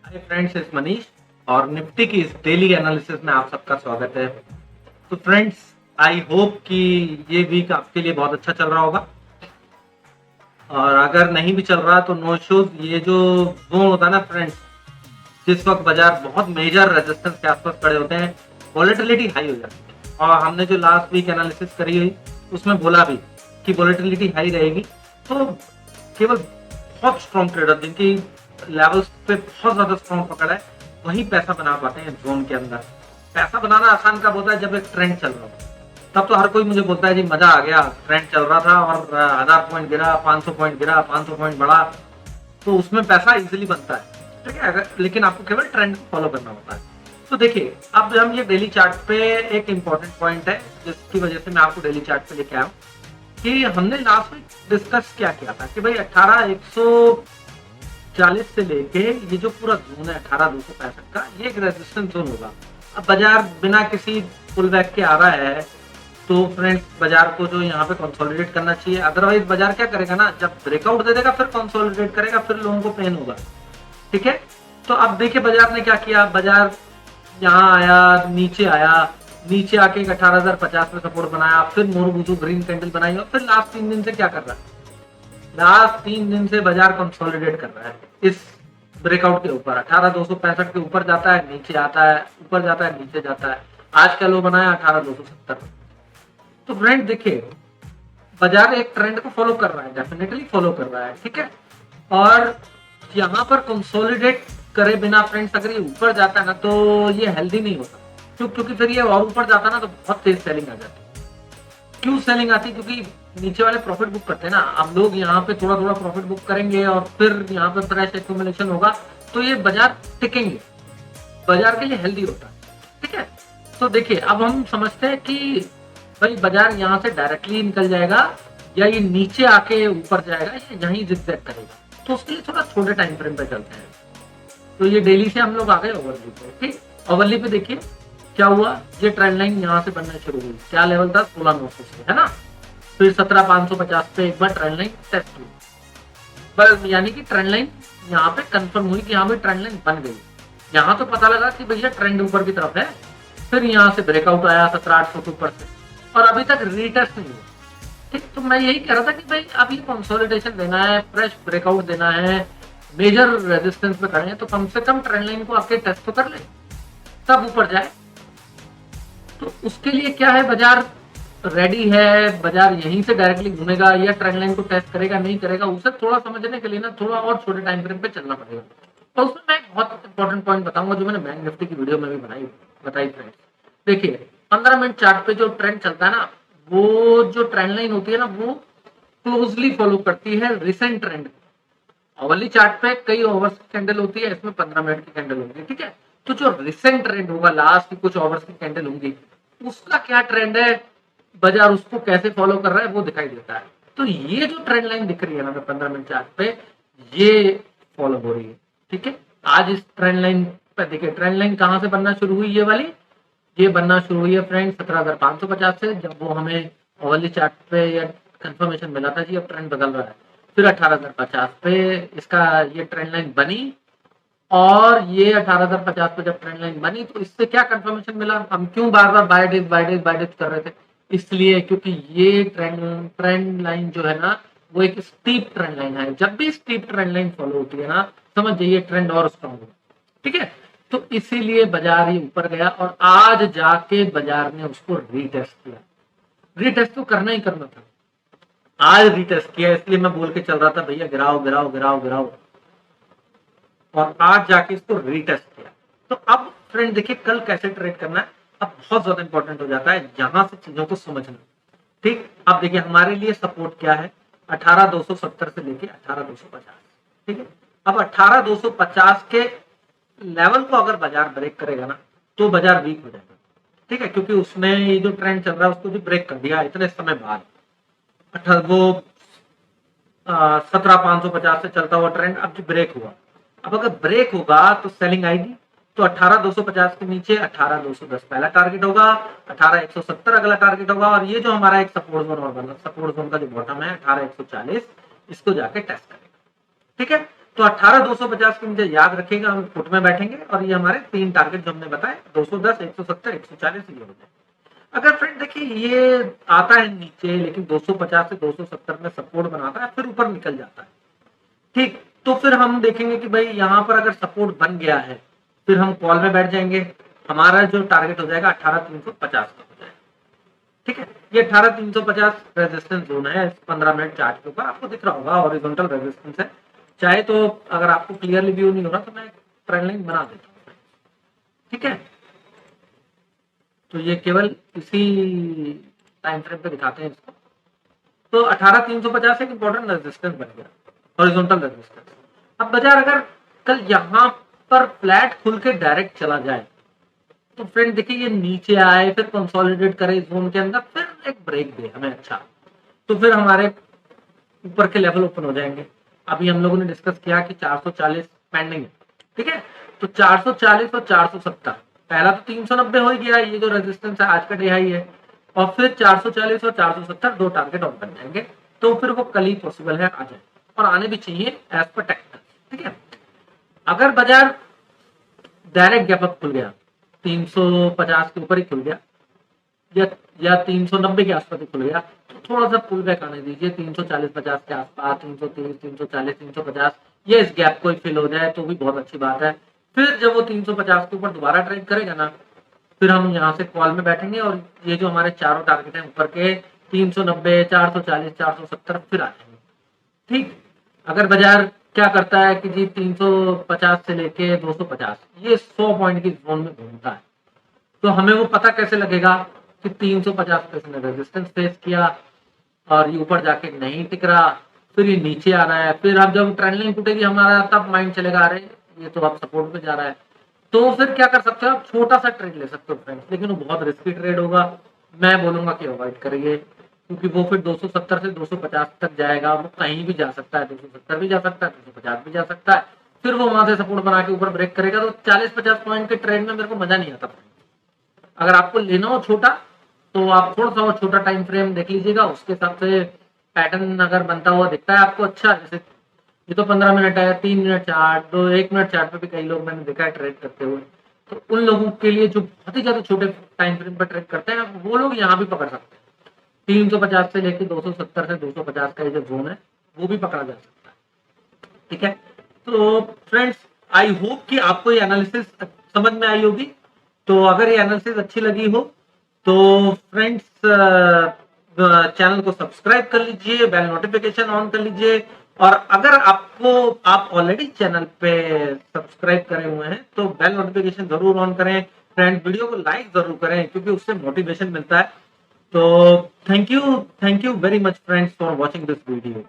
Hi friends, इस मनीष और Nifty की इस डेली एनालिसिस में आप सबका स्वागत है। तो फ्रेंड्स, आई होप कि ये वीक आपके लिए बहुत अच्छा चल रहा होगा, और अगर नहीं भी चल रहा तो नो इश्यूज। ये जो जोन होता है ना फ्रेंड्स, जिस वक्त बाजार बहुत मेजर रेजिस्टेंस के आसपास खड़े होते हैं, वॉलेटिलिटी हाई हो जाती है। और हमने जो लास्ट वीक एनालिसिस करी हुई उसमें बोला भी कि वॉलेटिलिटी हाई रहेगी, तो केवल बहुत स्ट्रॉन्ग ट्रेडर जिनकी लेवल्स पे बहुत ज्यादा स्ट्रॉन्ग पकड़ है वही पैसा बना पाते हैं जोन के अंदर। पैसा बनाना आसान कब होता है? जब एक ट्रेंड चल रहा हो। तब तो हर कोई मुझे बोलता है जी मजा आ गया, ट्रेंड चल रहा था और 1000 पॉइंट गिरा, 500 पॉइंट गिरा, 500 पॉइंट बढ़ा, तो उसमें पैसा इजीली बनता है। ठीक है, अगर लेकिन आपको केवल ट्रेंड को फॉलो करना होता है। तो देखिए, अब हम ये डेली चार्ट पे एक इंपॉर्टेंट पॉइंट है जिसकी वजह से मैं आपको डेली चार्ट पे लेके आया हूँ कि हमने लास्ट वीक डिस्कस क्या किया था कि भाई 18,140 से लेके ये जो पूरा जोन है 18,265 का, ये एक रेजिस्टेंस जोन होगा। अब बाजार बिना किसी पुल बैक के आ रहा है, तो फ्रेंड्स बाजार को जो यहाँ पे कंसोलिडेट करना चाहिए। अदरवाइज बाजार क्या करेगा ना, जब ब्रेकआउट दे देगा फिर कंसोलिडेट करेगा, फिर लोगों को पेन होगा। ठीक है, तो अब देखिए बाजार ने क्या किया। बाजार यहाँ आया, नीचे आया, नीचे आके 18,050 में सपोर्ट बनाया, फिर मोरबूजू ग्रीन कैंडल बनाई, और फिर लास्ट 3 दिन से क्या कर रहा है? लास्ट 3 दिन से बाजार कंसोलिडेट कर रहा है इस ब्रेकआउट के ऊपर। 18,265 के ऊपर जाता है, नीचे आता है, ऊपर जाता है, नीचे जाता है। आज का लो बनाया 18,270। तो फ्रेंड देखिए, बाजार एक ट्रेंड को फॉलो कर रहा है, डेफिनेटली फॉलो कर रहा है। ठीक है, और यहाँ पर कंसोलिडेट करे बिना फ्रेंड्स अगर ये ऊपर जाता है ना, तो ये हेल्दी नहीं होता। क्योंकि फिर ये और ऊपर जाता ना तो बहुत तेज सेलिंग आ जाती है। क्यों सेलिंग आती है? क्योंकि नीचे वाले प्रॉफिट बुक करते हैं ना। अब लोग यहाँ पे थोड़ा थोड़ा प्रॉफिट बुक करेंगे और फिर यहाँ पे फ्रेश एक्यूमुलेशन होगा, तो ये बाजार टिकेंगे, बाजार के लिए हेल्दी होता है। ठीक है, तो देखिए अब हम समझते हैं कि भाई बाजार यहाँ से डायरेक्टली निकल जाएगा या ये नीचे आके ऊपर जाएगा या यहीं जिगजैग करेगा। तो उसके लिए थोड़ा छोटे टाइम फ्रेम पे चलते हैं। तो ये डेली से हम लोग आ गए ओवरली पे। ठीक, ओवरली पे देखिए क्या हुआ। ये ट्रेंड लाइन यहाँ से बनना शुरू हुई। क्या लेवल था? 16,900 से, है ना। फिर 17,550 पे एक बार ट्रेंड लाइन टेस्ट हुई, बस यानी कि ट्रेंड लाइन यहाँ पे कंफर्म हुई कि यहाँ पे ट्रेंड लाइन बन गई। यहाँ तो पता लगा कि भैया ट्रेंड ऊपर की तरफ है। फिर यहाँ से ब्रेकआउट आया 17,800 के ऊपर से, और अभी तक रीटेस्ट नहीं हुआ। ठीक, तो मैं यही कह रहा था कि भाई अब ये कंसोलिडेशन देना है, फ्रेश ब्रेकआउट देना है, मेजर रेजिस्टेंस पे खड़े हैं, तो कम से कम ट्रेंड लाइन को आके टेस्ट तो कर ले, तब ऊपर जाए। तो उसके लिए क्या है, बाजार रेडी है? बाजार यहीं से डायरेक्टली घूमेगा या ट्रेंड लाइन को टेस्ट करेगा, नहीं करेगा, उसे थोड़ा समझने के लिए ना थोड़ा और छोटे टाइम फ्रेम पे चलना पड़ेगा। और उसमें मैं एक बहुत इंपॉर्टेंट पॉइंट बताऊंगा जो मैंने बैंक निफ्टी की वीडियो में भी बताई फ्रेंड्स। देखिए 15 मिनट चार्ट पे जो ट्रेंड चलता है ना, वो जो ट्रेंड लाइन होती है ना, वो क्लोजली फॉलो करती है रिसेंट ट्रेंड। आवरली चार्ट पे कई ओवर्स की कैंडल होती है, इसमें 15 मिनट की कैंडल होगी। ठीक है, तो जो रिसेंट ट्रेंड होगा, लास्ट की कुछ ओवर्स की कैंडल होंगी, उसका क्या ट्रेंड है, बाजार उसको कैसे फॉलो कर रहा है, वो दिखाई देता है। तो ये जो ट्रेंड लाइन दिख रही है ना 15 मिनट चार्ट पे, ये फॉलो हो रही है। ठीक है, आज इस ट्रेंड लाइन पे देखिए, ट्रेंड लाइन कहां से बनना शुरू हुई? ये वाली, ये बनना शुरू हुई है फ्रेंड 17,550 से, जब वो हमें ओवरली चार्ट पे या कंफर्मेशन मिला था जी अब ट्रेंड बदल रहा है। फिर 18,050 पे इसका ये ट्रेंड लाइन बनी, और ये 18,050 पे जब ट्रेंड लाइन बनी तो इससे क्या कंफर्मेशन मिला? हम क्यों बार बार बाय डिप कर रहे थे? इसलिए क्योंकि ये ट्रेंड लाइन जो है ना, वो एक स्टीप ट्रेंड लाइन है। जब भी स्टीप ट्रेंड लाइन फॉलो होती है ना, समझ जाइए ट्रेंड और स्ट्रॉन्ग हो। ठीक है, तो इसीलिए बाजार ये ऊपर गया, और आज जाके बाजार ने उसको रीटेस्ट किया। रीटेस्ट तो करना ही करना था, आज रीटेस्ट किया, इसलिए मैं बोल के चल रहा था भैया गिराओ गिराओ गिराओ गिराओ, और आज जाके इसको रीटेस्ट किया। तो अब फ्रेंड देखिए कल कैसे ट्रेड करना है, अब बहुत ज्यादा इंपॉर्टेंट हो जाता है यहां से चीजों को समझना। ठीक, अब देखिए हमारे लिए सपोर्ट क्या है? 18,270 से लेके 18,250। ठीक है, अब 18,250 के लेवल को अगर बाजार ब्रेक करेगा ना, तो बाजार वीक हो जाएगा। ठीक है, क्योंकि उसने ये जो ट्रेंड चल रहा है उसको भी ब्रेक कर दिया इतने समय बाद। वो 17,550 से चलता हुआ ट्रेंड अब जो ब्रेक हुआ, अब अगर ब्रेक होगा तो सेलिंग आएगी। तो 18,250 के नीचे 18,210 पहला टारगेट होगा, 18,170 अगला टारगेट होगा, और ये जो हमारा एक सपोर्ट जोन और बना, सपोर्ट जोन का जो बॉटम है 18,140, इसको जाके टेस्ट करेगा। ठीक है, तो 18,250 को मुझे याद रखिएगा, हम फुट में बैठेंगे और ये हमारे 3 टारगेट जो हमने बताए 210, 170, 140 ये हो जाए। अगर फ्रेंड देखिए ये आता है नीचे लेकिन 250 से 270 में सपोर्ट बनाता है, फिर ऊपर निकल जाता है, ठीक, तो फिर हम देखेंगे कि भाई यहाँ पर अगर सपोर्ट बन गया है, फिर हम कॉल में बैठ जाएंगे। हमारा जो टारगेट हो जाएगा 18,350 का हो जाएगा, ठीक है। ये 18,350 रेजिस्टेंस जोन है 15 मिनट चार्ट के ऊपर, आपको दिख रहा होगा हॉरिजॉन्टल रेजिस्टेंस है। चाहे तो अगर आपको क्लियरली व्यू नहीं हो रहा तो मैं ट्रेंड लाइन बना देता हूँ, ठीक है। तो ये केवल इसी टाइम फ्रेम पे दिखाते हैं इसको। तो 18,350 एक इंपॉर्टेंट रेजिस्टेंस बन गया, हॉरिजॉन्टल रेजिस्टेंस। अब बाजार अगर कल यहाँ पर फ्लैट खुल के डायरेक्ट चला जाए तो फ्रेंड देखिए ये नीचे आए, फिर कंसोलिडेट करे जोन के अंदर, फिर एक ब्रेक दे हमें अच्छा, तो फिर हमारे ऊपर के लेवल ओपन हो जाएंगे। अभी हम लोगों ने डिस्कस किया कि 440 पेंडिंग है, ठीक है। तो 440 और 470, पहला तो 390 हो ही गया, ये जो रेजिस्टेंस है आज का डे हाई है, और फिर 440 और 470 दो टारगेट और बन जाएंगे। तो फिर वो कल ही पॉसिबल है आ जाए, और आने भी चाहिए एज पर टेक्निकल, ठीक है। अगर बाजार डायरेक्ट गैप अप खुल गया 350 के ऊपर ही खुल गया या 390 के आसपास ही खुल गया, तो थोड़ा सा पुल बैक आने दीजिए 340-50 के आसपास, 330, 340, 350, ये इस गैप को ही फिल हो जाए तो भी बहुत अच्छी बात है। फिर जब वो 350 के ऊपर दोबारा ट्रेड करेगा ना, फिर हम यहाँ से कॉल में बैठेंगे और ये जो हमारे चारों टारगेट हैं ऊपर के 390, 440, 470 फिर आ जाएंगे, ठीक। अगर बाजार क्या करता है कि जी 350 से लेके 250 ये 100 पॉइंट की जोन में घूमता है, तो हमें वो पता कैसे लगेगा कि 350 पे इसने रेजिस्टेंस फेस किया और ये ऊपर जाके नहीं टिक रहा, फिर ये नीचे आ रहा है, फिर अब जब ट्रेंड लाइन टूटेगी हमारा तब माइंड चलेगा अरे ये तो अब सपोर्ट पे जा रहा है। तो फिर क्या कर सकते हो आप, छोटा सा ट्रेड ले सकते हो फ्रेंड्स, लेकिन वो बहुत रिस्की ट्रेड होगा, मैं बोलूंगा कि अवॉइड करिए, क्योंकि वो फिर 270 से 250 तक जाएगा, वो कहीं भी जा सकता है, 270 भी जा सकता है, 250 भी जा सकता है, फिर वो वहां से सपोर्ट बना के ऊपर ब्रेक करेगा, तो 40-50 पॉइंट के ट्रेड में मेरे को मजा नहीं आता। अगर आपको लेना हो छोटा तो आप थोड़ा सा छोटा टाइम फ्रेम देख लीजिएगा, उसके हिसाब से पैटर्न अगर बनता हुआ दिखता है आपको अच्छा, जैसे ये तो 15 मिनट है, 3 मिनट चार्ट, 1 मिनट चार्ट पे भी कई लोग मैंने देखा है ट्रेड करते हुए, तो उन लोगों के लिए जो बहुत ही ज्यादा छोटे टाइम फ्रेम पर ट्रेड करते हैं वो लोग यहाँ भी पकड़ सकते हैं। 350 से लेकर 270 से 250 का ये जो जोन है वो भी पकड़ा जा सकता है, ठीक है। तो फ्रेंड्स आई होप कि आपको ये एनालिसिस समझ में आई होगी। तो अगर ये एनालिसिस अच्छी लगी हो तो फ्रेंड्स चैनल को सब्सक्राइब कर लीजिए, बेल नोटिफिकेशन ऑन कर लीजिए, और अगर आप ऑलरेडी चैनल पे सब्सक्राइब करे हुए हैं तो बेल नोटिफिकेशन जरूर ऑन करें। फ्रेंड वीडियो को लाइक जरूर करें क्योंकि उससे मोटिवेशन मिलता है। तो thank you very much friends for watching this video.